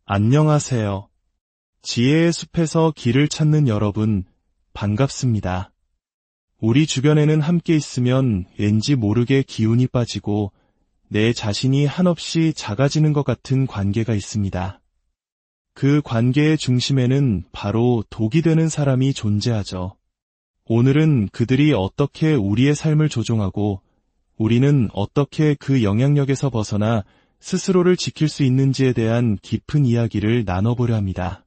안녕하세요. 지혜의 숲에서 길을 찾는 여러분, 반갑습니다. 우리 주변에는 함께 있으면 왠지 모르게 기운이 빠지고 내 자신이 한없이 작아지는 것 같은 관계가 있습니다. 그 관계의 중심에는 바로 독이 되는 사람이 존재하죠. 오늘은 그들이 어떻게 우리의 삶을 조종하고 우리는 어떻게 그 영향력에서 벗어나 스스로를 지킬 수 있는지에 대한 깊은 이야기를 나눠보려 합니다.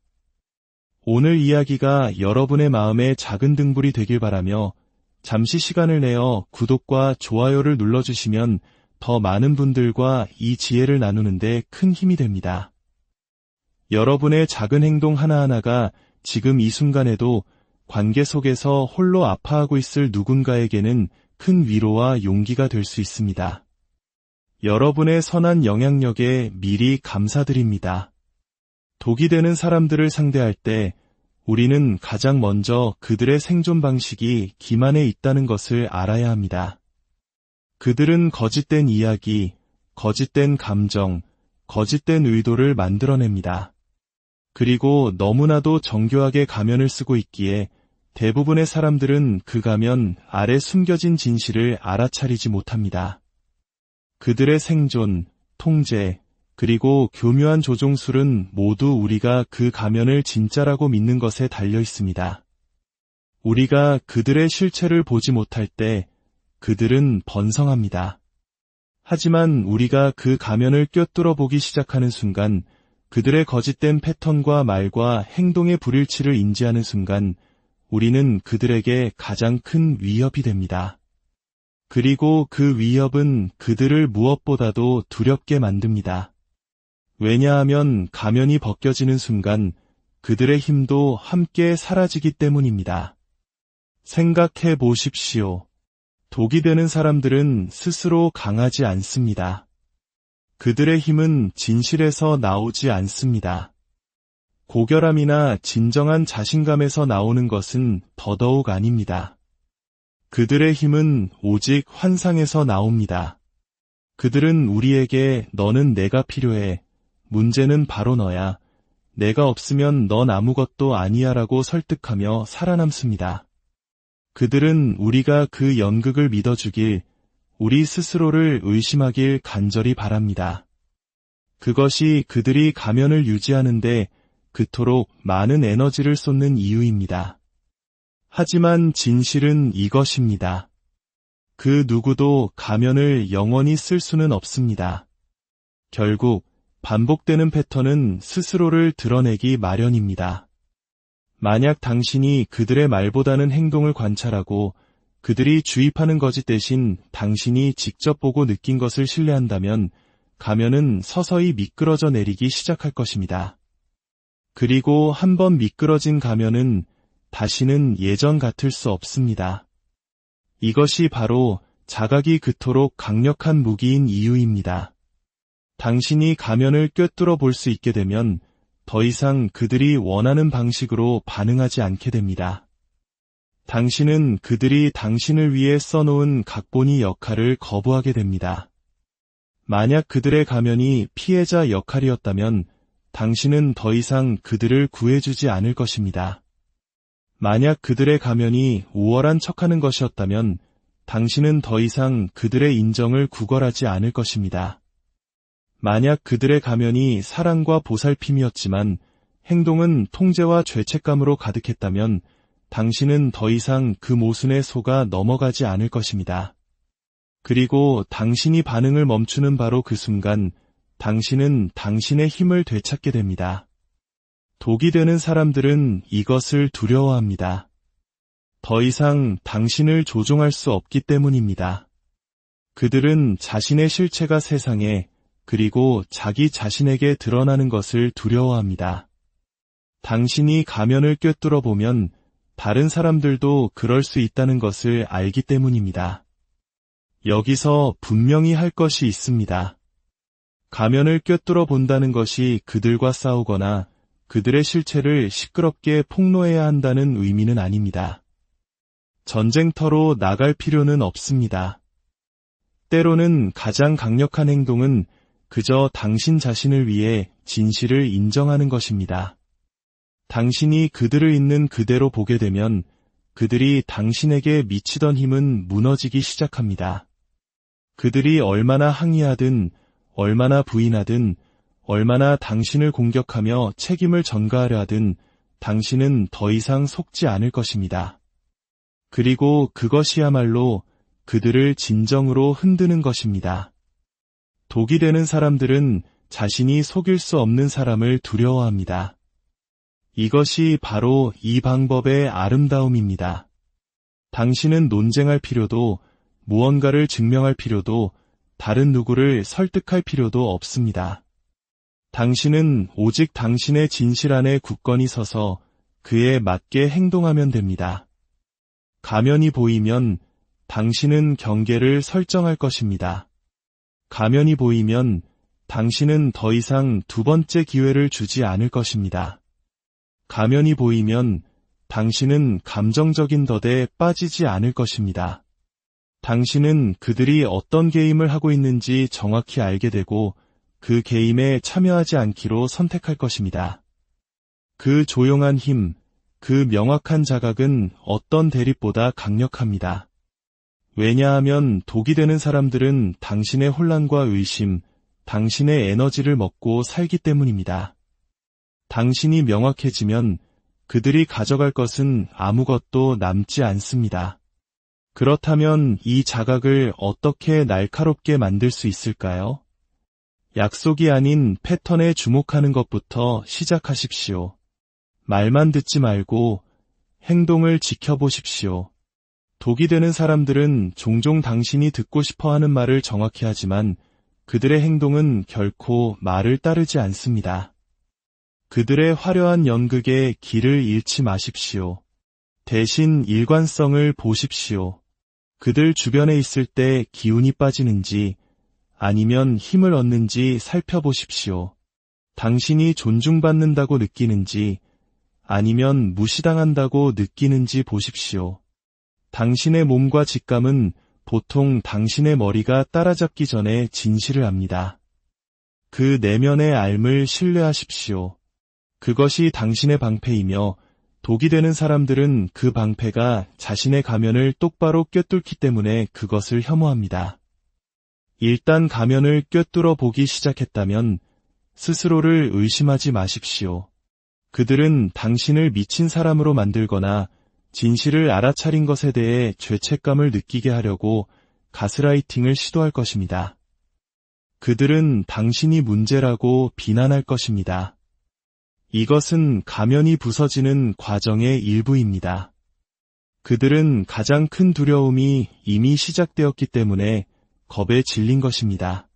오늘 이야기가 여러분의 마음에 작은 등불이 되길 바라며 잠시 시간을 내어 구독과 좋아요를 눌러주시면 더 많은 분들과 이 지혜를 나누는데 큰 힘이 됩니다. 여러분의 작은 행동 하나하나가 지금 이 순간에도 관계 속에서 홀로 아파하고 있을 누군가에게는 큰 위로와 용기가 될 수 있습니다. 여러분의 선한 영향력에 미리 감사드립니다. 독이 되는 사람들을 상대할 때 우리는 가장 먼저 그들의 생존 방식이 기만에 있다는 것을 알아야 합니다. 그들은 거짓된 이야기, 거짓된 감정, 거짓된 의도를 만들어냅니다. 그리고 너무나도 정교하게 가면을 쓰고 있기에 대부분의 사람들은 그 가면 아래 숨겨진 진실을 알아차리지 못합니다. 그들의 생존, 통제, 그리고 교묘한 조종술은 모두 우리가 그 가면을 진짜라고 믿는 것에 달려 있습니다. 우리가 그들의 실체를 보지 못할 때 그들은 번성합니다. 하지만 우리가 그 가면을 꿰뚫어 보기 시작하는 순간 그들의 거짓된 패턴과 말과 행동의 불일치를 인지하는 순간 우리는 그들에게 가장 큰 위협이 됩니다. 그리고 그 위협은 그들을 무엇보다도 두렵게 만듭니다. 왜냐하면 가면이 벗겨지는 순간 그들의 힘도 함께 사라지기 때문입니다. 생각해 보십시오. 독이 되는 사람들은 스스로 강하지 않습니다. 그들의 힘은 진실에서 나오지 않습니다. 고결함이나 진정한 자신감에서 나오는 것은 더더욱 아닙니다. 그들의 힘은 오직 환상에서 나옵니다. 그들은 우리에게 너는 내가 필요해. 문제는 바로 너야. 내가 없으면 넌 아무것도 아니야 라고 설득하며 살아남습니다. 그들은 우리가 그 연극을 믿어주길, 우리 스스로를 의심하길 간절히 바랍니다. 그것이 그들이 가면을 유지하는데 그토록 많은 에너지를 쏟는 이유입니다. 하지만 진실은 이것입니다. 그 누구도 가면을 영원히 쓸 수는 없습니다. 결국 반복되는 패턴은 스스로를 드러내기 마련입니다. 만약 당신이 그들의 말보다는 행동을 관찰하고 그들이 주입하는 거짓 대신 당신이 직접 보고 느낀 것을 신뢰한다면 가면은 서서히 미끄러져 내리기 시작할 것입니다. 그리고 한번 미끄러진 가면은 다시는 예전 같을 수 없습니다. 이것이 바로 자각이 그토록 강력한 무기인 이유입니다. 당신이 가면을 꿰뚫어 볼 수 있게 되면 더 이상 그들이 원하는 방식으로 반응하지 않게 됩니다. 당신은 그들이 당신을 위해 써놓은 각본의 역할을 거부하게 됩니다. 만약 그들의 가면이 피해자 역할이었다면 당신은 더 이상 그들을 구해주지 않을 것입니다. 만약 그들의 가면이 우월한 척하는 것이었다면 당신은 더 이상 그들의 인정을 구걸하지 않을 것입니다. 만약 그들의 가면이 사랑과 보살핌이었지만 행동은 통제와 죄책감으로 가득했다면 당신은 더 이상 그 모순에 속아 넘어가지 않을 것입니다. 그리고 당신이 반응을 멈추는 바로 그 순간 당신은 당신의 힘을 되찾게 됩니다. 독이 되는 사람들은 이것을 두려워합니다. 더 이상 당신을 조종할 수 없기 때문입니다. 그들은 자신의 실체가 세상에 그리고 자기 자신에게 드러나는 것을 두려워합니다. 당신이 가면을 꿰뚫어 보면 다른 사람들도 그럴 수 있다는 것을 알기 때문입니다. 여기서 분명히 할 것이 있습니다. 가면을 꿰뚫어 본다는 것이 그들과 싸우거나 그들의 실체를 시끄럽게 폭로해야 한다는 의미는 아닙니다. 전쟁터로 나갈 필요는 없습니다. 때로는 가장 강력한 행동은 그저 당신 자신을 위해 진실을 인정하는 것입니다. 당신이 그들을 있는 그대로 보게 되면 그들이 당신에게 미치던 힘은 무너지기 시작합니다. 그들이 얼마나 항의하든, 얼마나 부인하든, 얼마나 당신을 공격하며 책임을 전가하려 하든 당신은 더 이상 속지 않을 것입니다. 그리고 그것이야말로 그들을 진정으로 흔드는 것입니다. 독이 되는 사람들은 자신이 속일 수 없는 사람을 두려워합니다. 이것이 바로 이 방법의 아름다움입니다. 당신은 논쟁할 필요도, 무언가를 증명할 필요도, 다른 누구를 설득할 필요도 없습니다. 당신은 오직 당신의 진실 안에 굳건히 서서 그에 맞게 행동하면 됩니다. 가면이 보이면 당신은 경계를 설정할 것입니다. 가면이 보이면 당신은 더 이상 두 번째 기회를 주지 않을 것입니다. 가면이 보이면 당신은 감정적인 덫에 빠지지 않을 것입니다. 당신은 그들이 어떤 게임을 하고 있는지 정확히 알게 되고 그 게임에 참여하지 않기로 선택할 것입니다. 그 조용한 힘, 그 명확한 자각은 어떤 대립보다 강력합니다. 왜냐하면 독이 되는 사람들은 당신의 혼란과 의심, 당신의 에너지를 먹고 살기 때문입니다. 당신이 명확해지면 그들이 가져갈 것은 아무것도 남지 않습니다. 그렇다면 이 자각을 어떻게 날카롭게 만들 수 있을까요? 약속이 아닌 패턴에 주목하는 것부터 시작하십시오. 말만 듣지 말고 행동을 지켜보십시오. 독이 되는 사람들은 종종 당신이 듣고 싶어 하는 말을 정확히 하지만 그들의 행동은 결코 말을 따르지 않습니다. 그들의 화려한 연극에 길을 잃지 마십시오. 대신 일관성을 보십시오. 그들 주변에 있을 때 기운이 빠지는지 아니면 힘을 얻는지 살펴보십시오. 당신이 존중받는다고 느끼는지 아니면 무시당한다고 느끼는지 보십시오. 당신의 몸과 직감은 보통 당신의 머리가 따라잡기 전에 진실을 압니다. 그 내면의 삶을 신뢰하십시오. 그것이 당신의 방패이며 독이 되는 사람들은 그 방패가 자신의 가면을 똑바로 꿰뚫기 때문에 그것을 혐오합니다. 일단 가면을 꿰뚫어 보기 시작했다면 스스로를 의심하지 마십시오. 그들은 당신을 미친 사람으로 만들거나 진실을 알아차린 것에 대해 죄책감을 느끼게 하려고 가스라이팅을 시도할 것입니다. 그들은 당신이 문제라고 비난할 것입니다. 이것은 가면이 부서지는 과정의 일부입니다. 그들은 가장 큰 두려움이 이미 시작되었기 때문에 겁에 질린 것입니다.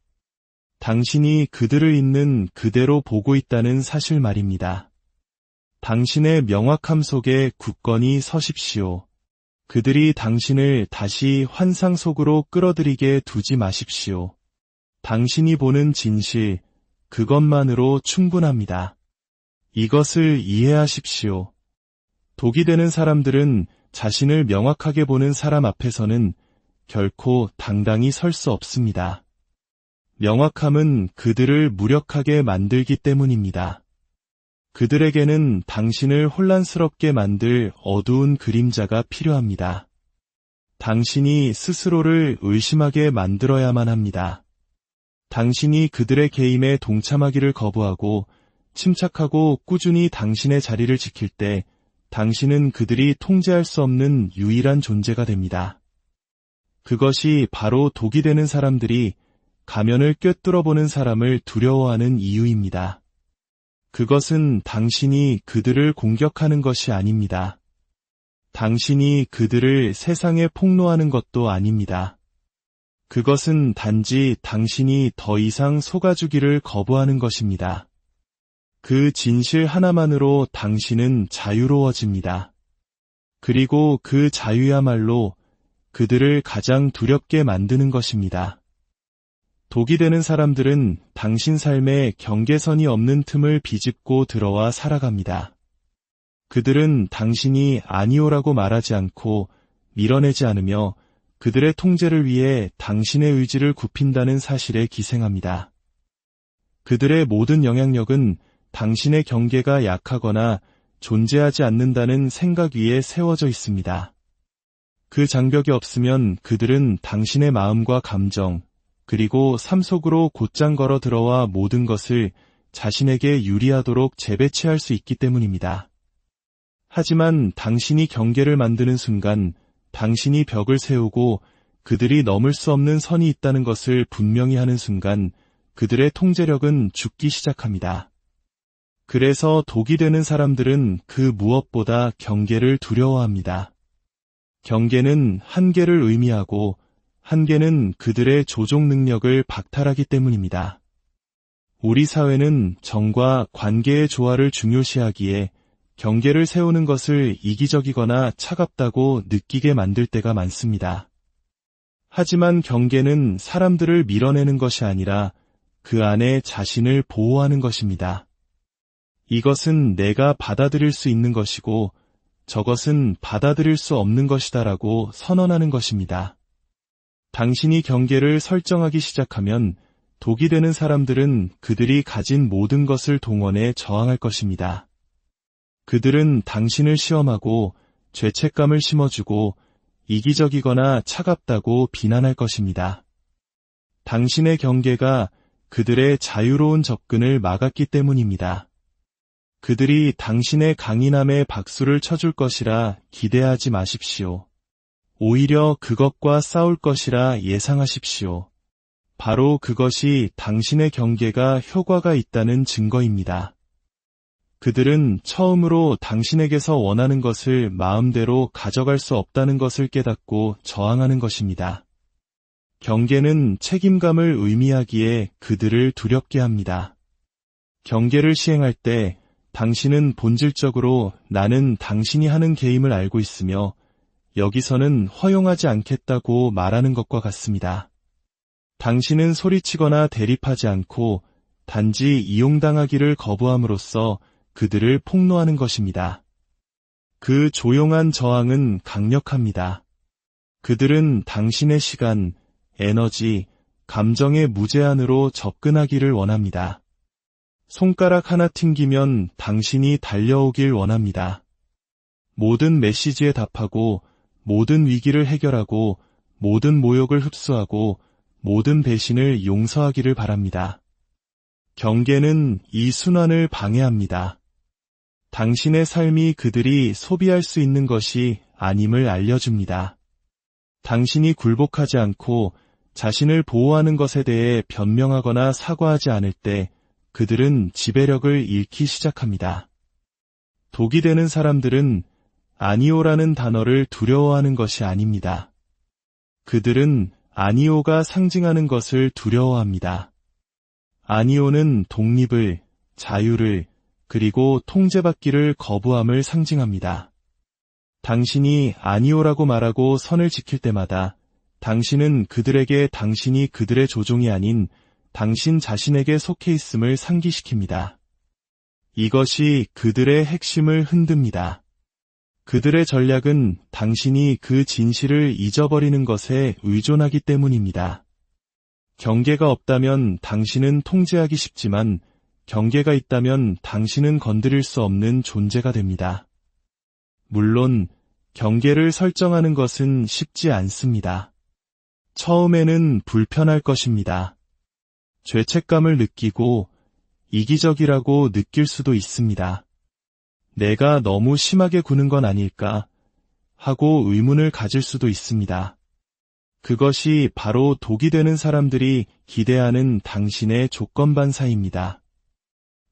당신이 그들을 있는 그대로 보고 있다는 사실 말입니다. 당신의 명확함 속에 굳건히 서십시오. 그들이 당신을 다시 환상 속으로 끌어들이게 두지 마십시오. 당신이 보는 진실, 그것만으로 충분합니다. 이것을 이해하십시오. 독이 되는 사람들은 자신을 명확하게 보는 사람 앞에서는 결코 당당히 설 수 없습니다. 명확함은 그들을 무력하게 만들기 때문입니다. 그들에게는 당신을 혼란스럽게 만들 어두운 그림자가 필요합니다. 당신이 스스로를 의심하게 만들어야만 합니다. 당신이 그들의 게임에 동참하기를 거부하고 침착하고 꾸준히 당신의 자리를 지킬 때 당신은 그들이 통제할 수 없는 유일한 존재가 됩니다. 그것이 바로 독이 되는 사람들이 가면을 꿰뚫어 보는 사람을 두려워하는 이유입니다. 그것은 당신이 그들을 공격하는 것이 아닙니다. 당신이 그들을 세상에 폭로하는 것도 아닙니다. 그것은 단지 당신이 더 이상 속아주기를 거부하는 것입니다. 그 진실 하나만으로 당신은 자유로워집니다. 그리고 그 자유야말로 그들을 가장 두렵게 만드는 것입니다. 독이 되는 사람들은 당신 삶에 경계선이 없는 틈을 비집고 들어와 살아갑니다. 그들은 당신이 아니오라고 말하지 않고 밀어내지 않으며 그들의 통제를 위해 당신의 의지를 굽힌다는 사실에 기생합니다. 그들의 모든 영향력은 당신의 경계가 약하거나 존재하지 않는다는 생각 위에 세워져 있습니다. 그 장벽이 없으면 그들은 당신의 마음과 감정, 그리고 삶 속으로 곧장 걸어 들어와 모든 것을 자신에게 유리하도록 재배치할 수 있기 때문입니다. 하지만 당신이 경계를 만드는 순간 당신이 벽을 세우고 그들이 넘을 수 없는 선이 있다는 것을 분명히 하는 순간 그들의 통제력은 죽기 시작합니다. 그래서 독이 되는 사람들은 그 무엇보다 경계를 두려워합니다. 경계는 한계를 의미하고 한계는 그들의 조종 능력을 박탈하기 때문입니다. 우리 사회는 정과 관계의 조화를 중요시하기에 경계를 세우는 것을 이기적이거나 차갑다고 느끼게 만들 때가 많습니다. 하지만 경계는 사람들을 밀어내는 것이 아니라 그 안에 자신을 보호하는 것입니다. 이것은 내가 받아들일 수 있는 것이고 저것은 받아들일 수 없는 것이다라고 선언하는 것입니다. 당신이 경계를 설정하기 시작하면 독이 되는 사람들은 그들이 가진 모든 것을 동원해 저항할 것입니다. 그들은 당신을 시험하고 죄책감을 심어주고 이기적이거나 차갑다고 비난할 것입니다. 당신의 경계가 그들의 자유로운 접근을 막았기 때문입니다. 그들이 당신의 강인함에 박수를 쳐줄 것이라 기대하지 마십시오. 오히려 그것과 싸울 것이라 예상하십시오. 바로 그것이 당신의 경계가 효과가 있다는 증거입니다. 그들은 처음으로 당신에게서 원하는 것을 마음대로 가져갈 수 없다는 것을 깨닫고 저항하는 것입니다. 경계는 책임감을 의미하기에 그들을 두렵게 합니다. 경계를 시행할 때 당신은 본질적으로 나는 당신이 하는 게임을 알고 있으며 여기서는 허용하지 않겠다고 말하는 것과 같습니다. 당신은 소리치거나 대립하지 않고 단지 이용당하기를 거부함으로써 그들을 폭로하는 것입니다. 그 조용한 저항은 강력합니다. 그들은 당신의 시간, 에너지, 감정의 무제한으로 접근하기를 원합니다. 손가락 하나 튕기면 당신이 달려오길 원합니다. 모든 메시지에 답하고 모든 위기를 해결하고 모든 모욕을 흡수하고 모든 배신을 용서하기를 바랍니다. 경계는 이 순환을 방해합니다. 당신의 삶이 그들이 소비할 수 있는 것이 아님을 알려줍니다. 당신이 굴복하지 않고 자신을 보호하는 것에 대해 변명하거나 사과하지 않을 때 그들은 지배력을 잃기 시작합니다. 독이 되는 사람들은 아니오라는 단어를 두려워하는 것이 아닙니다. 그들은 아니오가 상징하는 것을 두려워합니다. 아니오는 독립을, 자유를, 그리고 통제받기를 거부함을 상징합니다. 당신이 아니오라고 말하고 선을 지킬 때마다 당신은 그들에게 당신이 그들의 조종이 아닌 당신 자신에게 속해 있음을 상기시킵니다. 이것이 그들의 핵심을 흔듭니다. 그들의 전략은 당신이 그 진실을 잊어버리는 것에 의존하기 때문입니다. 경계가 없다면 당신은 통제하기 쉽지만 경계가 있다면 당신은 건드릴 수 없는 존재가 됩니다. 물론 경계를 설정하는 것은 쉽지 않습니다. 처음에는 불편할 것입니다. 죄책감을 느끼고 이기적이라고 느낄 수도 있습니다. 내가 너무 심하게 구는 건 아닐까 하고 의문을 가질 수도 있습니다. 그것이 바로 독이 되는 사람들이 기대하는 당신의 조건반사입니다.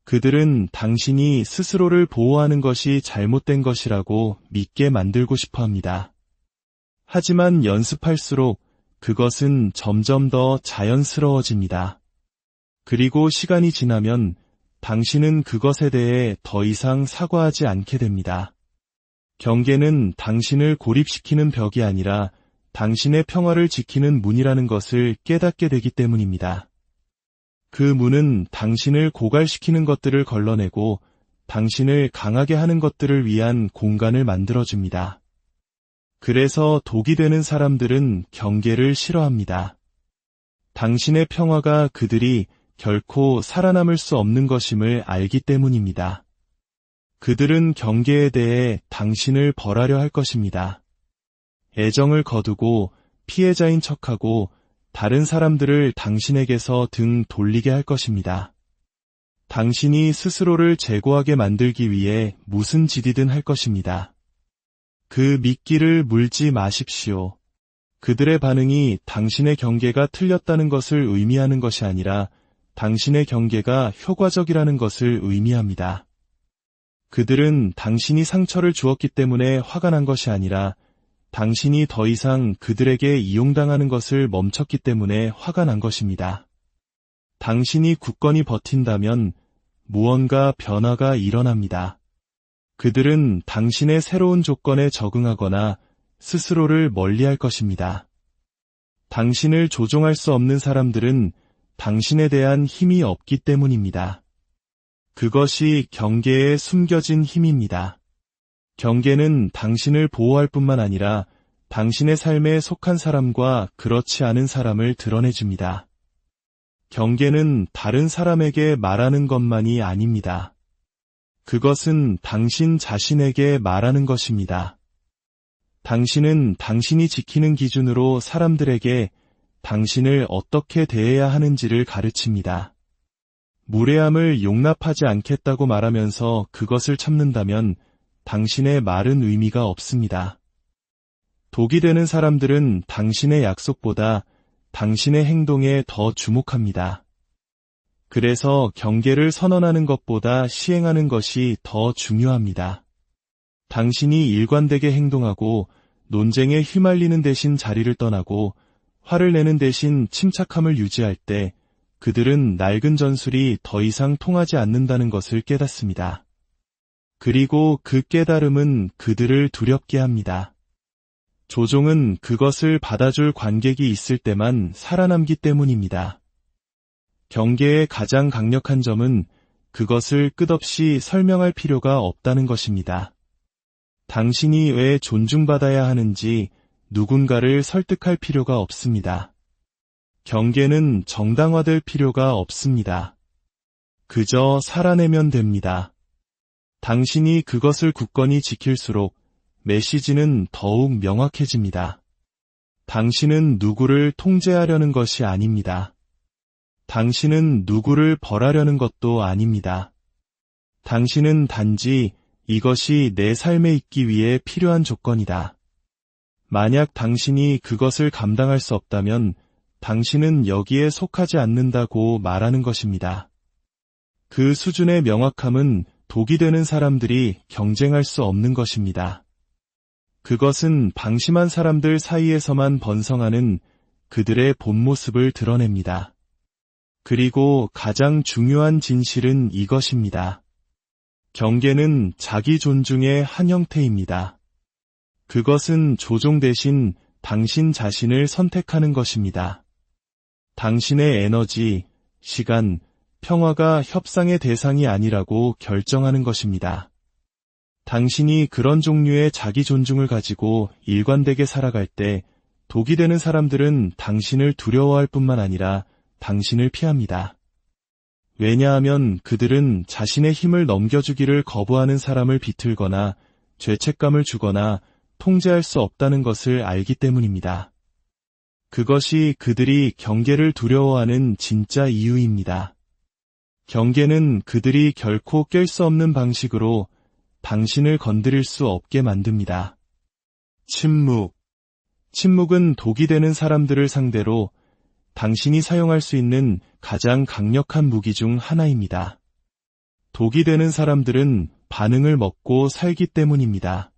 그들은 당신이 스스로를 보호하는 것이 잘못된 것이라고 믿게 만들고 싶어 합니다. 하지만 연습할수록 그것은 점점 더 자연스러워집니다. 그리고 시간이 지나면 당신은 그것에 대해 더 이상 사과하지 않게 됩니다. 경계는 당신을 고립시키는 벽이 아니라 당신의 평화를 지키는 문이라는 것을 깨닫게 되기 때문입니다. 그 문은 당신을 고갈시키는 것들을 걸러내고 당신을 강하게 하는 것들을 위한 공간을 만들어줍니다. 그래서 독이 되는 사람들은 경계를 싫어합니다. 당신의 평화가 그들이 결코 살아남을 수 없는 것임을 알기 때문입니다. 그들은 경계에 대해 당신을 벌하려 할 것입니다. 애정을 거두고 피해자인 척하고 다른 사람들을 당신에게서 등 돌리게 할 것입니다. 당신이 스스로를 제고하게 만들기 위해 무슨 짓이든 할 것입니다. 그 미끼를 물지 마십시오. 그들의 반응이 당신의 경계가 틀렸다는 것을 의미하는 것이 아니라 당신의 경계가 효과적이라는 것을 의미합니다. 그들은 당신이 상처를 주었기 때문에 화가 난 것이 아니라 당신이 더 이상 그들에게 이용당하는 것을 멈췄기 때문에 화가 난 것입니다. 당신이 굳건히 버틴다면 무언가 변화가 일어납니다. 그들은 당신의 새로운 조건에 적응하거나 스스로를 멀리할 것입니다. 당신을 조종할 수 없는 사람들은 당신에 대한 힘이 없기 때문입니다. 그것이 경계에 숨겨진 힘입니다. 경계는 당신을 보호할 뿐만 아니라 당신의 삶에 속한 사람과 그렇지 않은 사람을 드러내줍니다. 경계는 다른 사람에게 말하는 것만이 아닙니다. 그것은 당신 자신에게 말하는 것입니다. 당신은 당신이 지키는 기준으로 사람들에게 당신을 어떻게 대해야 하는지를 가르칩니다. 무례함을 용납하지 않겠다고 말하면서 그것을 참는다면 당신의 말은 의미가 없습니다. 독이 되는 사람들은 당신의 약속보다 당신의 행동에 더 주목합니다. 그래서 경계를 선언하는 것보다 시행하는 것이 더 중요합니다. 당신이 일관되게 행동하고 논쟁에 휘말리는 대신 자리를 떠나고 화를 내는 대신 침착함을 유지할 때 그들은 낡은 전술이 더 이상 통하지 않는다는 것을 깨닫습니다. 그리고 그 깨달음은 그들을 두렵게 합니다. 조종은 그것을 받아줄 관객이 있을 때만 살아남기 때문입니다. 경계의 가장 강력한 점은 그것을 끝없이 설명할 필요가 없다는 것입니다. 당신이 왜 존중받아야 하는지 누군가를 설득할 필요가 없습니다. 경계는 정당화될 필요가 없습니다. 그저 살아내면 됩니다. 당신이 그것을 굳건히 지킬수록 메시지는 더욱 명확해집니다. 당신은 누구를 통제하려는 것이 아닙니다. 당신은 누구를 벌하려는 것도 아닙니다. 당신은 단지 이것이 내 삶에 있기 위해 필요한 조건이다. 만약 당신이 그것을 감당할 수 없다면 당신은 여기에 속하지 않는다고 말하는 것입니다. 그 수준의 명확함은 독이 되는 사람들이 경쟁할 수 없는 것입니다. 그것은 방심한 사람들 사이에서만 번성하는 그들의 본 모습을 드러냅니다. 그리고 가장 중요한 진실은 이것입니다. 경계는 자기 존중의 한 형태입니다. 그것은 조종 대신 당신 자신을 선택하는 것입니다. 당신의 에너지, 시간, 평화가 협상의 대상이 아니라고 결정하는 것입니다. 당신이 그런 종류의 자기 존중을 가지고 일관되게 살아갈 때 독이 되는 사람들은 당신을 두려워할 뿐만 아니라 당신을 피합니다. 왜냐하면 그들은 자신의 힘을 넘겨주기를 거부하는 사람을 비틀거나 죄책감을 주거나 통제할 수 없다는 것을 알기 때문입니다. 그것이 그들이 경계를 두려워하는 진짜 이유입니다. 경계는 그들이 결코 깰 수 없는 방식으로 당신을 건드릴 수 없게 만듭니다. 침묵. 침묵은 독이 되는 사람들을 상대로 당신이 사용할 수 있는 가장 강력한 무기 중 하나입니다. 독이 되는 사람들은 반응을 먹고 살기 때문입니다.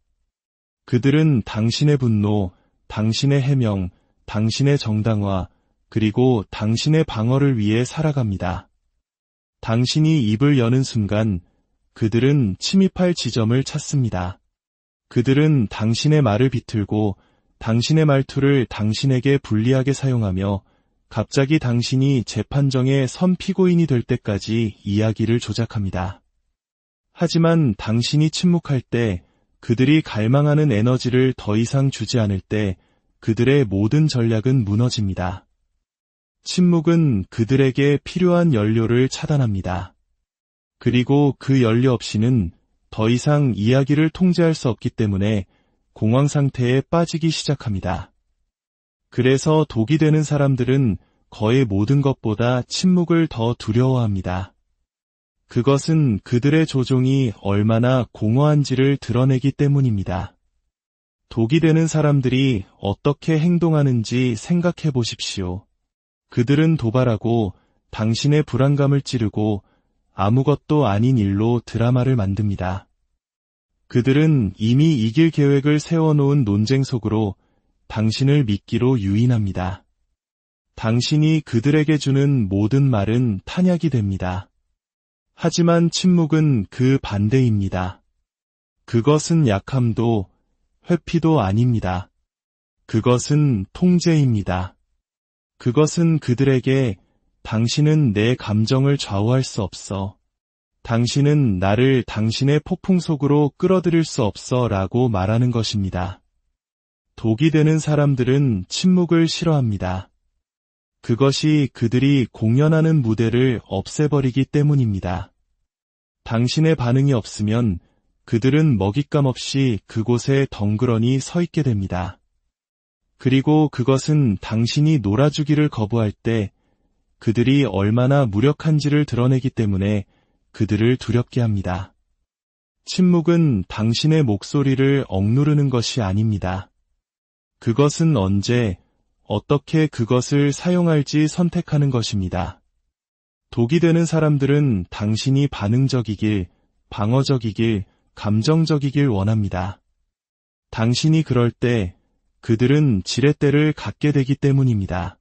그들은 당신의 분노, 당신의 해명, 당신의 정당화, 그리고 당신의 방어를 위해 살아갑니다. 당신이 입을 여는 순간 그들은 침입할 지점을 찾습니다. 그들은 당신의 말을 비틀고 당신의 말투를 당신에게 불리하게 사용하며 갑자기 당신이 재판정의 선피고인이 될 때까지 이야기를 조작합니다. 하지만 당신이 침묵할 때 그들이 갈망하는 에너지를 더 이상 주지 않을 때 그들의 모든 전략은 무너집니다. 침묵은 그들에게 필요한 연료를 차단합니다. 그리고 그 연료 없이는 더 이상 이야기를 통제할 수 없기 때문에 공황 상태에 빠지기 시작합니다. 그래서 독이 되는 사람들은 거의 모든 것보다 침묵을 더 두려워합니다. 그것은 그들의 조종이 얼마나 공허한지를 드러내기 때문입니다. 독이 되는 사람들이 어떻게 행동하는지 생각해 보십시오. 그들은 도발하고 당신의 불안감을 찌르고 아무것도 아닌 일로 드라마를 만듭니다. 그들은 이미 이길 계획을 세워놓은 논쟁 속으로 당신을 믿기로 유인합니다. 당신이 그들에게 주는 모든 말은 탄약이 됩니다. 하지만 침묵은 그 반대입니다. 그것은 약함도 회피도 아닙니다. 그것은 통제입니다. 그것은 그들에게 당신은 내 감정을 좌우할 수 없어. 당신은 나를 당신의 폭풍 속으로 끌어들일 수 없어 라고 말하는 것입니다. 독이 되는 사람들은 침묵을 싫어합니다. 그것이 그들이 공연하는 무대를 없애버리기 때문입니다. 당신의 반응이 없으면 그들은 먹잇감 없이 그곳에 덩그러니 서 있게 됩니다. 그리고 그것은 당신이 놀아주기를 거부할 때 그들이 얼마나 무력한지를 드러내기 때문에 그들을 두렵게 합니다. 침묵은 당신의 목소리를 억누르는 것이 아닙니다. 그것은 언제, 어떻게 그것을 사용할지 선택하는 것입니다. 독이 되는 사람들은 당신이 반응적이길, 방어적이길, 감정적이길 원합니다. 당신이 그럴 때 그들은 지렛대를 갖게 되기 때문입니다.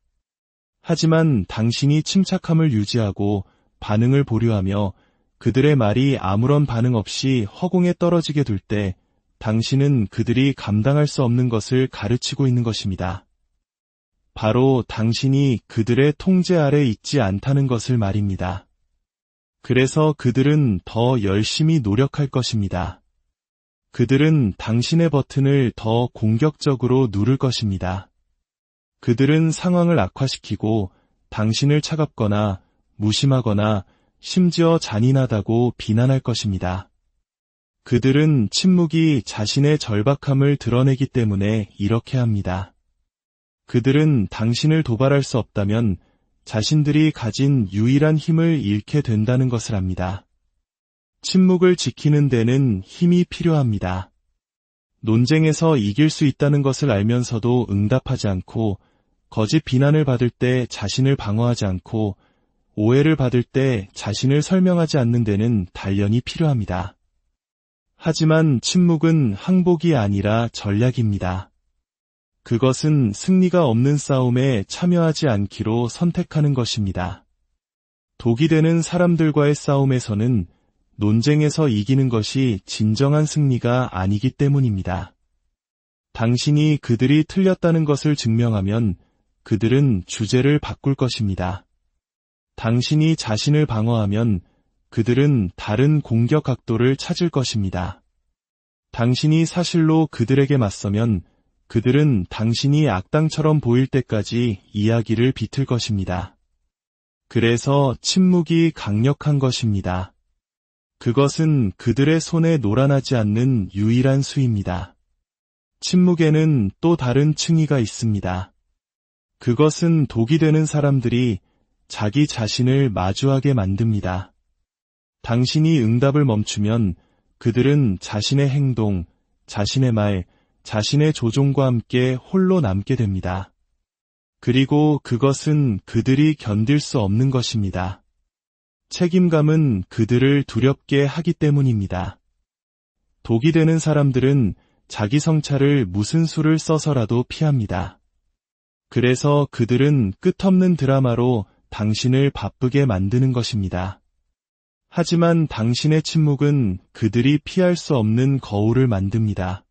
하지만 당신이 침착함을 유지하고 반응을 보류하며 그들의 말이 아무런 반응 없이 허공에 떨어지게 둘 때 당신은 그들이 감당할 수 없는 것을 가르치고 있는 것입니다. 바로 당신이 그들의 통제 아래 있지 않다는 것을 말입니다. 그래서 그들은 더 열심히 노력할 것입니다. 그들은 당신의 버튼을 더 공격적으로 누를 것입니다. 그들은 상황을 악화시키고 당신을 차갑거나 무심하거나 심지어 잔인하다고 비난할 것입니다. 그들은 침묵이 자신의 절박함을 드러내기 때문에 이렇게 합니다. 그들은 당신을 도발할 수 없다면 자신들이 가진 유일한 힘을 잃게 된다는 것을 압니다. 침묵을 지키는 데는 힘이 필요합니다. 논쟁에서 이길 수 있다는 것을 알면서도 응답하지 않고 거짓 비난을 받을 때 자신을 방어하지 않고 오해를 받을 때 자신을 설명하지 않는 데는 단련이 필요합니다. 하지만 침묵은 항복이 아니라 전략입니다. 그것은 승리가 없는 싸움에 참여하지 않기로 선택하는 것입니다. 독이 되는 사람들과의 싸움에서는 논쟁에서 이기는 것이 진정한 승리가 아니기 때문입니다. 당신이 그들이 틀렸다는 것을 증명하면 그들은 주제를 바꿀 것입니다. 당신이 자신을 방어하면 그들은 다른 공격 각도를 찾을 것입니다. 당신이 사실로 그들에게 맞서면 그들은 당신이 악당처럼 보일 때까지 이야기를 비틀 것입니다. 그래서 침묵이 강력한 것입니다. 그것은 그들의 손에 놀아나지 않는 유일한 수입니다. 침묵에는 또 다른 층위가 있습니다. 그것은 독이 되는 사람들이 자기 자신을 마주하게 만듭니다. 당신이 응답을 멈추면 그들은 자신의 행동, 자신의 말, 자신의 조종과 함께 홀로 남게 됩니다. 그리고 그것은 그들이 견딜 수 없는 것입니다. 책임감은 그들을 두렵게 하기 때문입니다. 독이 되는 사람들은 자기 성찰을 무슨 수를 써서라도 피합니다. 그래서 그들은 끝없는 드라마로 당신을 바쁘게 만드는 것입니다. 하지만 당신의 침묵은 그들이 피할 수 없는 거울을 만듭니다.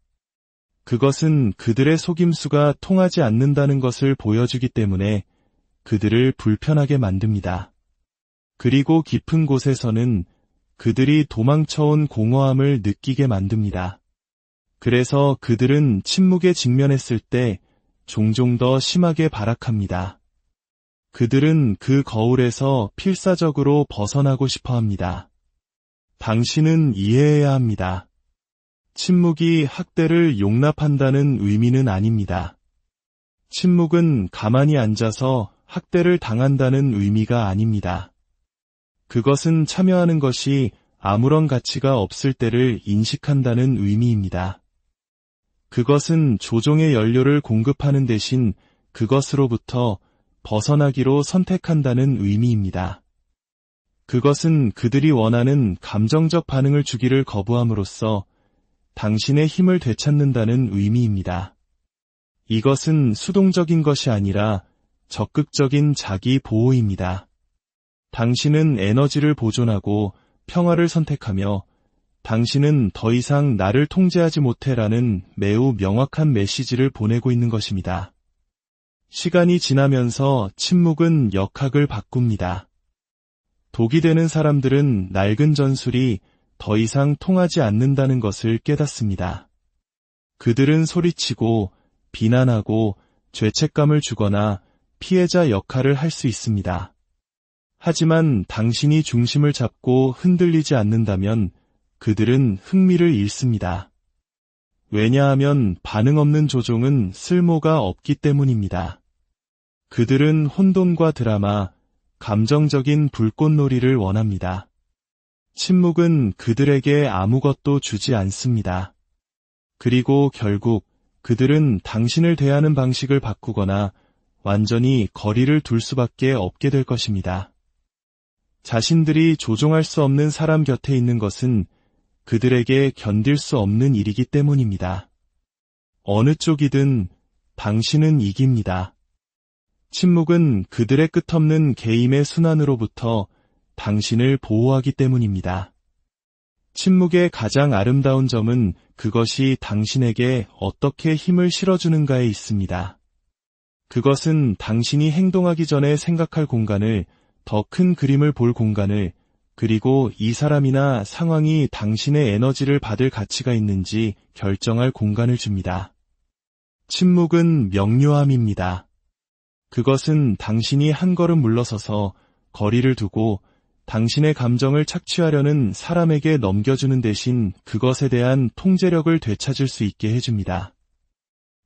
그것은 그들의 속임수가 통하지 않는다는 것을 보여주기 때문에 그들을 불편하게 만듭니다. 그리고 깊은 곳에서는 그들이 도망쳐온 공허함을 느끼게 만듭니다. 그래서 그들은 침묵에 직면했을 때 종종 더 심하게 발악합니다. 그들은 그 거울에서 필사적으로 벗어나고 싶어 합니다. 당신은 이해해야 합니다. 침묵이 학대를 용납한다는 의미는 아닙니다. 침묵은 가만히 앉아서 학대를 당한다는 의미가 아닙니다. 그것은 참여하는 것이 아무런 가치가 없을 때를 인식한다는 의미입니다. 그것은 조종의 연료를 공급하는 대신 그것으로부터 벗어나기로 선택한다는 의미입니다. 그것은 그들이 원하는 감정적 반응을 주기를 거부함으로써 당신의 힘을 되찾는다는 의미입니다. 이것은 수동적인 것이 아니라 적극적인 자기 보호입니다. 당신은 에너지를 보존하고 평화를 선택하며 당신은 더 이상 나를 통제하지 못해라는 매우 명확한 메시지를 보내고 있는 것입니다. 시간이 지나면서 침묵은 역학을 바꿉니다. 독이 되는 사람들은 낡은 전술이 더 이상 통하지 않는다는 것을 깨닫습니다. 그들은 소리치고 비난하고 죄책감을 주거나 피해자 역할을 할 수 있습니다. 하지만 당신이 중심을 잡고 흔들리지 않는다면 그들은 흥미를 잃습니다. 왜냐하면 반응 없는 조종은 쓸모가 없기 때문입니다. 그들은 혼돈과 드라마, 감정적인 불꽃놀이를 원합니다. 침묵은 그들에게 아무것도 주지 않습니다. 그리고 결국 그들은 당신을 대하는 방식을 바꾸거나 완전히 거리를 둘 수밖에 없게 될 것입니다. 자신들이 조종할 수 없는 사람 곁에 있는 것은 그들에게 견딜 수 없는 일이기 때문입니다. 어느 쪽이든 당신은 이깁니다. 침묵은 그들의 끝없는 개임의 순환으로부터 당신을 보호하기 때문입니다. 침묵의 가장 아름다운 점은 그것이 당신에게 어떻게 힘을 실어주는가에 있습니다. 그것은 당신이 행동하기 전에 생각할 공간을, 더 큰 그림을 볼 공간을, 그리고 이 사람이나 상황이 당신의 에너지를 받을 가치가 있는지 결정할 공간을 줍니다. 침묵은 명료함입니다. 그것은 당신이 한 걸음 물러서서 거리를 두고 당신의 감정을 착취하려는 사람에게 넘겨주는 대신 그것에 대한 통제력을 되찾을 수 있게 해줍니다.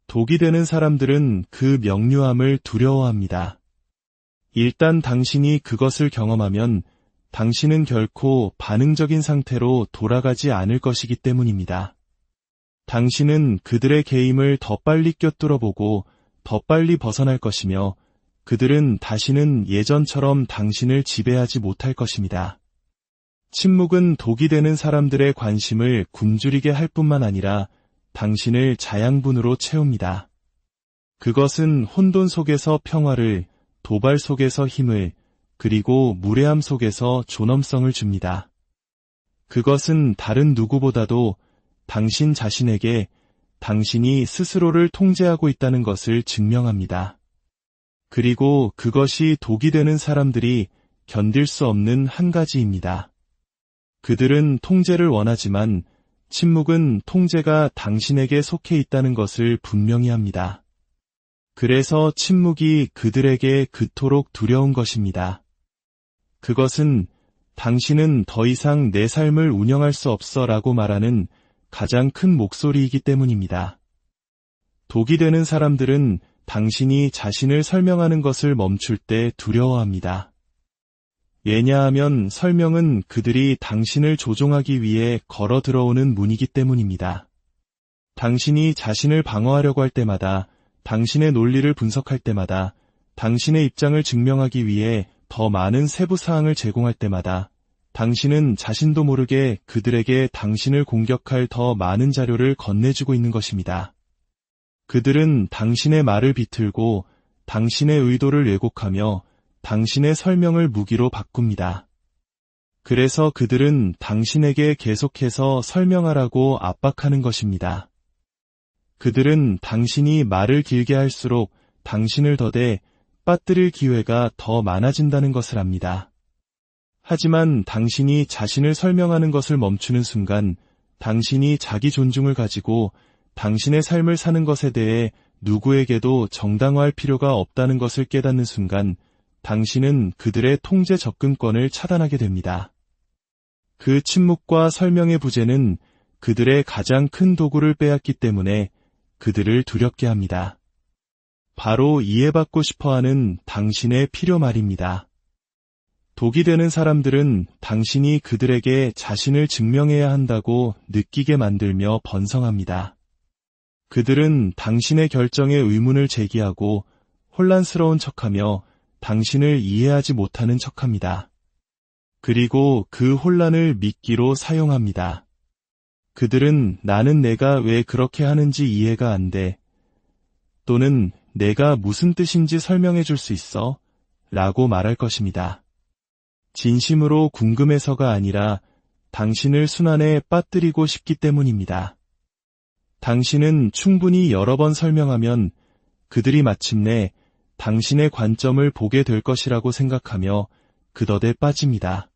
독이 되는 사람들은 그 명료함을 두려워합니다. 일단 당신이 그것을 경험하면 당신은 결코 반응적인 상태로 돌아가지 않을 것이기 때문입니다. 당신은 그들의 개임을 더 빨리 꿰뚫어보고 더 빨리 벗어날 것이며 그들은 다시는 예전처럼 당신을 지배하지 못할 것입니다. 침묵은 독이 되는 사람들의 관심을 굶주리게 할 뿐만 아니라 당신을 자양분으로 채웁니다. 그것은 혼돈 속에서 평화를, 도발 속에서 힘을, 그리고 무례함 속에서 존엄성을 줍니다. 그것은 다른 누구보다도 당신 자신에게 당신이 스스로를 통제하고 있다는 것을 증명합니다. 그리고 그것이 독이 되는 사람들이 견딜 수 없는 한 가지입니다. 그들은 통제를 원하지만 침묵은 통제가 당신에게 속해 있다는 것을 분명히 합니다. 그래서 침묵이 그들에게 그토록 두려운 것입니다. 그것은 당신은 더 이상 내 삶을 운영할 수 없어 라고 말하는 가장 큰 목소리이기 때문입니다. 독이 되는 사람들은 당신이 자신을 설명하는 것을 멈출 때 두려워합니다. 왜냐하면 설명은 그들이 당신을 조종하기 위해 걸어 들어오는 문이기 때문입니다. 당신이 자신을 방어하려고 할 때마다, 당신의 논리를 분석할 때마다, 당신의 입장을 증명하기 위해 더 많은 세부 사항을 제공할 때마다 당신은 자신도 모르게 그들에게 당신을 공격할 더 많은 자료를 건네주고 있는 것입니다. 그들은 당신의 말을 비틀고 당신의 의도를 왜곡하며 당신의 설명을 무기로 바꿉니다. 그래서 그들은 당신에게 계속해서 설명하라고 압박하는 것입니다. 그들은 당신이 말을 길게 할수록 당신을 더대 빠뜨릴 기회가 더 많아진다는 것을 압니다. 하지만 당신이 자신을 설명하는 것을 멈추는 순간 당신이 자기 존중을 가지고 당신의 삶을 사는 것에 대해 누구에게도 정당화할 필요가 없다는 것을 깨닫는 순간 당신은 그들의 통제 접근권을 차단하게 됩니다. 그 침묵과 설명의 부재는 그들의 가장 큰 도구를 빼앗기 때문에 그들을 두렵게 합니다. 바로 이해받고 싶어하는 당신의 필요 말입니다. 독이 되는 사람들은 당신이 그들에게 자신을 증명해야 한다고 느끼게 만들며 번성합니다. 그들은 당신의 결정에 의문을 제기하고 혼란스러운 척하며 당신을 이해하지 못하는 척합니다. 그리고 그 혼란을 미끼로 사용합니다. 그들은 나는 내가 왜 그렇게 하는지 이해가 안 돼. 또는 내가 무슨 뜻인지 설명해 줄 수 있어? 라고 말할 것입니다. 진심으로 궁금해서가 아니라 당신을 순환에 빠뜨리고 싶기 때문입니다. 당신은 충분히 여러 번 설명하면 그들이 마침내 당신의 관점을 보게 될 것이라고 생각하며 그덫에 빠집니다.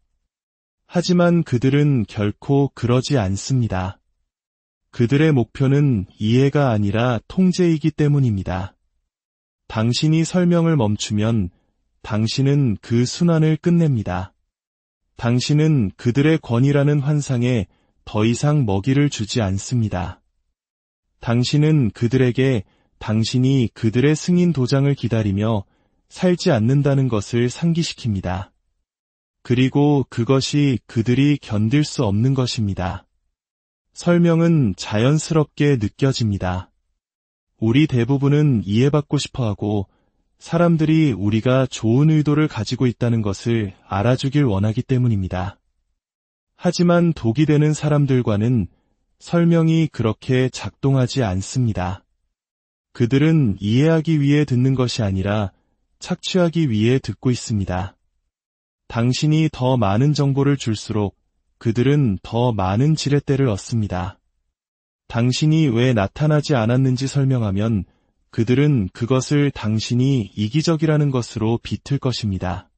하지만 그들은 결코 그러지 않습니다. 그들의 목표는 이해가 아니라 통제이기 때문입니다. 당신이 설명을 멈추면 당신은 그 순환을 끝냅니다. 당신은 그들의 권위라는 환상에 더 이상 먹이를 주지 않습니다. 당신은 그들에게 당신이 그들의 승인 도장을 기다리며 살지 않는다는 것을 상기시킵니다. 그리고 그것이 그들이 견딜 수 없는 것입니다. 설명은 자연스럽게 느껴집니다. 우리 대부분은 이해받고 싶어하고 사람들이 우리가 좋은 의도를 가지고 있다는 것을 알아주길 원하기 때문입니다. 하지만 독이 되는 사람들과는 설명이 그렇게 작동하지 않습니다. 그들은 이해하기 위해 듣는 것이 아니라 착취하기 위해 듣고 있습니다. 당신이 더 많은 정보를 줄수록 그들은 더 많은 지렛대를 얻습니다. 당신이 왜 나타나지 않았는지 설명하면 그들은 그것을 당신이 이기적이라는 것으로 비틀 것입니다.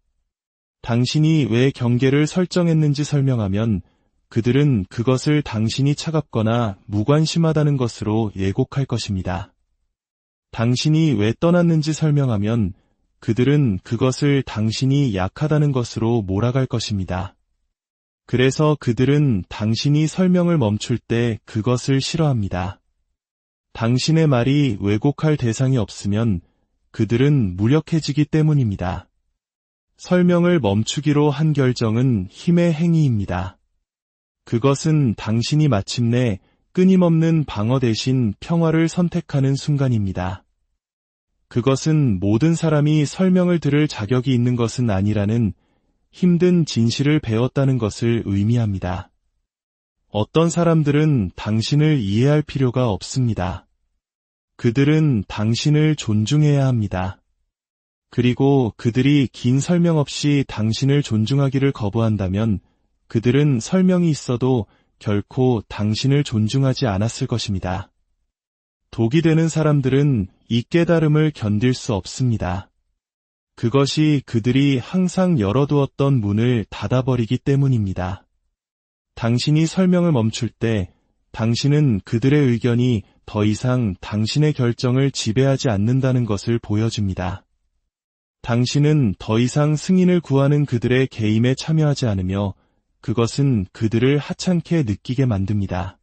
당신이 왜 경계를 설정했는지 설명하면 그들은 그것을 당신이 차갑거나 무관심하다는 것으로 예곡할 것입니다. 당신이 왜 떠났는지 설명하면 그들은 그것을 당신이 약하다는 것으로 몰아갈 것입니다. 그래서 그들은 당신이 설명을 멈출 때 그것을 싫어합니다. 당신의 말이 왜곡할 대상이 없으면 그들은 무력해지기 때문입니다. 설명을 멈추기로 한 결정은 힘의 행위입니다. 그것은 당신이 마침내 끊임없는 방어 대신 평화를 선택하는 순간입니다. 그것은 모든 사람이 설명을 들을 자격이 있는 것은 아니라는 힘든 진실을 배웠다는 것을 의미합니다. 어떤 사람들은 당신을 이해할 필요가 없습니다. 그들은 당신을 존중해야 합니다. 그리고 그들이 긴 설명 없이 당신을 존중하기를 거부한다면 그들은 설명이 있어도 결코 당신을 존중하지 않았을 것입니다. 독이 되는 사람들은 이 깨달음을 견딜 수 없습니다. 그것이 그들이 항상 열어두었던 문을 닫아버리기 때문입니다. 당신이 설명을 멈출 때 당신은 그들의 의견이 더 이상 당신의 결정을 지배하지 않는다는 것을 보여줍니다. 당신은 더 이상 승인을 구하는 그들의 게임에 참여하지 않으며 그것은 그들을 하찮게 느끼게 만듭니다.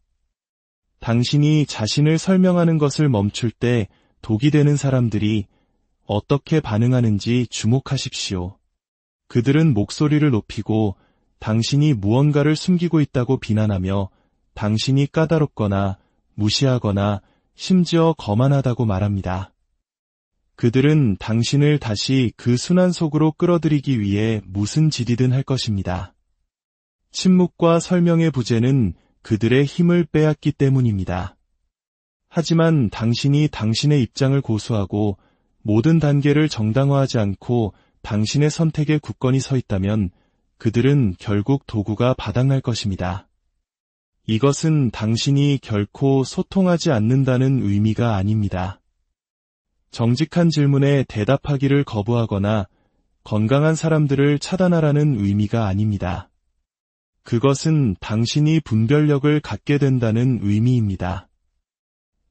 당신이 자신을 설명하는 것을 멈출 때 독이 되는 사람들이 어떻게 반응하는지 주목하십시오. 그들은 목소리를 높이고 당신이 무언가를 숨기고 있다고 비난하며 당신이 까다롭거나 무시하거나 심지어 거만하다고 말합니다. 그들은 당신을 다시 그 순환 속으로 끌어들이기 위해 무슨 짓이든 할 것입니다. 침묵과 설명의 부재는 그들의 힘을 빼앗기 때문입니다. 하지만 당신이 당신의 입장을 고수하고 모든 단계를 정당화하지 않고 당신의 선택에 굳건히 서 있다면 그들은 결국 도구가 바닥날 것입니다. 이것은 당신이 결코 소통하지 않는다는 의미가 아닙니다. 정직한 질문에 대답하기를 거부하거나 건강한 사람들을 차단하라는 의미가 아닙니다. 그것은 당신이 분별력을 갖게 된다는 의미입니다.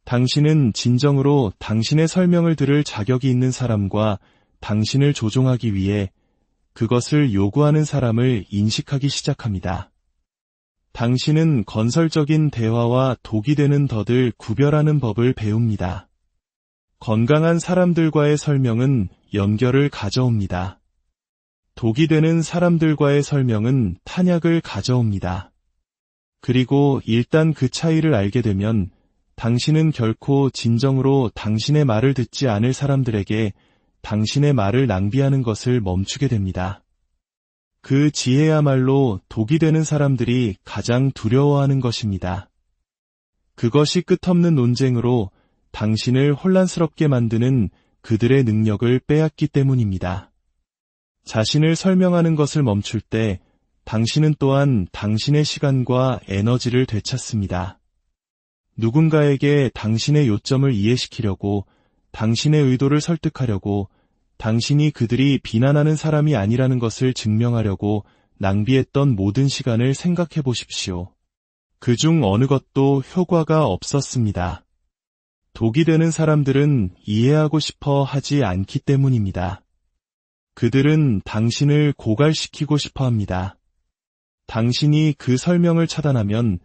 당신은 진정으로 당신의 설명을 들을 자격이 있는 사람과 당신을 조종하기 위해 그것을 요구하는 사람을 인식하기 시작합니다. 당신은 건설적인 대화와 독이 되는 덫을 구별하는 법을 배웁니다. 건강한 사람들과의 설명은 연결을 가져옵니다. 독이 되는 사람들과의 설명은 탄약을 가져옵니다. 그리고 일단 그 차이를 알게 되면 당신은 결코 진정으로 당신의 말을 듣지 않을 사람들에게 당신의 말을 낭비하는 것을 멈추게 됩니다. 그 지혜야말로 독이 되는 사람들이 가장 두려워하는 것입니다. 그것이 끝없는 논쟁으로 당신을 혼란스럽게 만드는 그들의 능력을 빼앗기 때문입니다. 자신을 설명하는 것을 멈출 때 당신은 또한 당신의 시간과 에너지를 되찾습니다. 누군가에게 당신의 요점을 이해시키려고, 당신의 의도를 설득하려고, 당신이 그들이 비난하는 사람이 아니라는 것을 증명하려고 낭비했던 모든 시간을 생각해 보십시오. 그중 어느 것도 효과가 없었습니다. 독이 되는 사람들은 이해하고 싶어 하지 않기 때문입니다. 그들은 당신을 고갈시키고 싶어 합니다. 당신이 그 설명을 차단하면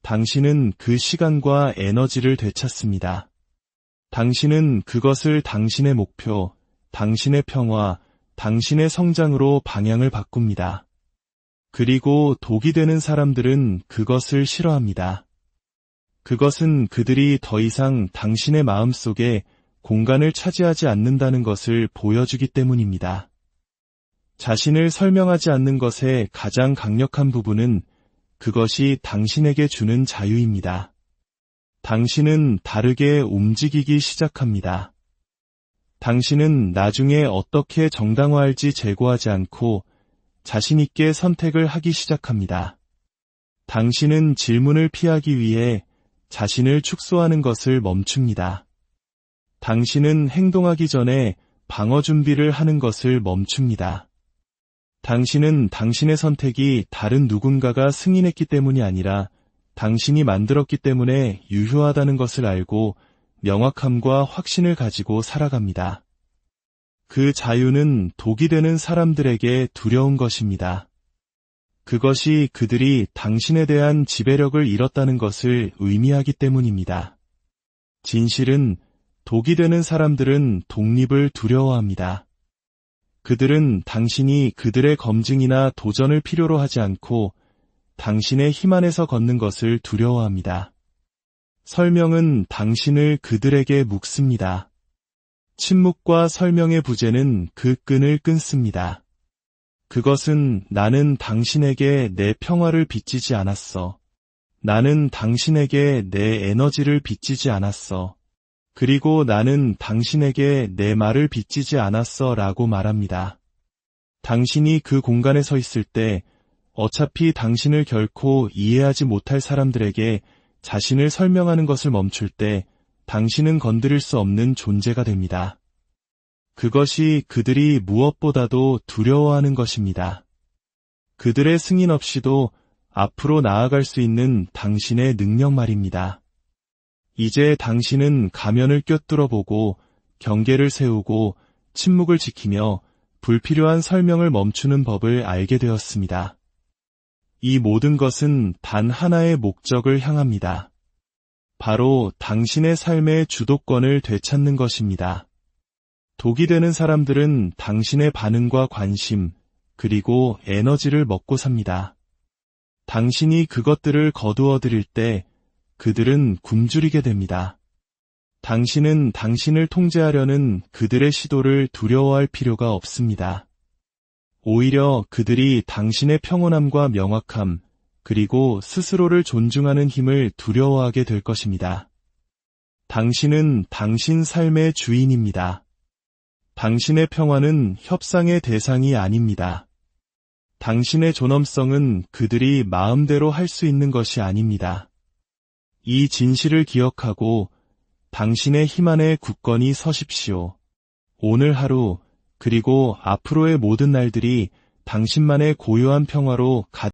당신은 그 시간과 에너지를 되찾습니다. 당신은 그것을 당신의 목표, 당신의 평화, 당신의 성장으로 방향을 바꿉니다. 그리고 독이 되는 사람들은 그것을 싫어합니다. 그것은 그들이 더 이상 당신의 마음속에 공간을 차지하지 않는다는 것을 보여주기 때문입니다. 자신을 설명하지 않는 것의 가장 강력한 부분은 그것이 당신에게 주는 자유입니다. 당신은 다르게 움직이기 시작합니다. 당신은 나중에 어떻게 정당화할지 재고하지 않고 자신 있게 선택을 하기 시작합니다. 당신은 질문을 피하기 위해 자신을 축소하는 것을 멈춥니다. 당신은 행동하기 전에 방어 준비를 하는 것을 멈춥니다. 당신은 당신의 선택이 다른 누군가가 승인했기 때문이 아니라 당신이 만들었기 때문에 유효하다는 것을 알고 명확함과 확신을 가지고 살아갑니다. 그 자유는 독이 되는 사람들에게 두려운 것입니다. 그것이 그들이 당신에 대한 지배력을 잃었다는 것을 의미하기 때문입니다. 진실은 독이 되는 사람들은 독립을 두려워합니다. 그들은 당신이 그들의 검증이나 도전을 필요로 하지 않고 당신의 힘 안에서 걷는 것을 두려워합니다. 설명은 당신을 그들에게 묶습니다. 침묵과 설명의 부재는 그 끈을 끊습니다. 그것은 나는 당신에게 내 평화를 빚지지 않았어. 나는 당신에게 내 에너지를 빚지지 않았어. 그리고 나는 당신에게 내 말을 빚지지 않았어 라고 말합니다. 당신이 그 공간에 서 있을 때 어차피 당신을 결코 이해하지 못할 사람들에게 자신을 설명하는 것을 멈출 때 당신은 건드릴 수 없는 존재가 됩니다. 그것이 그들이 무엇보다도 두려워하는 것입니다. 그들의 승인 없이도 앞으로 나아갈 수 있는 당신의 능력 말입니다. 이제 당신은 가면을 꿰뚫어 보고 경계를 세우고 침묵을 지키며 불필요한 설명을 멈추는 법을 알게 되었습니다. 이 모든 것은 단 하나의 목적을 향합니다. 바로 당신의 삶의 주도권을 되찾는 것입니다. 독이 되는 사람들은 당신의 반응과 관심, 그리고 에너지를 먹고 삽니다. 당신이 그것들을 거두어 들일 때 그들은 굶주리게 됩니다. 당신은 당신을 통제하려는 그들의 시도를 두려워할 필요가 없습니다. 오히려 그들이 당신의 평온함과 명확함, 그리고 스스로를 존중하는 힘을 두려워하게 될 것입니다. 당신은 당신 삶의 주인입니다. 당신의 평화는 협상의 대상이 아닙니다. 당신의 존엄성은 그들이 마음대로 할 수 있는 것이 아닙니다. 이 진실을 기억하고 당신의 힘 안에 굳건히 서십시오. 오늘 하루, 그리고 앞으로의 모든 날들이 당신만의 고요한 평화로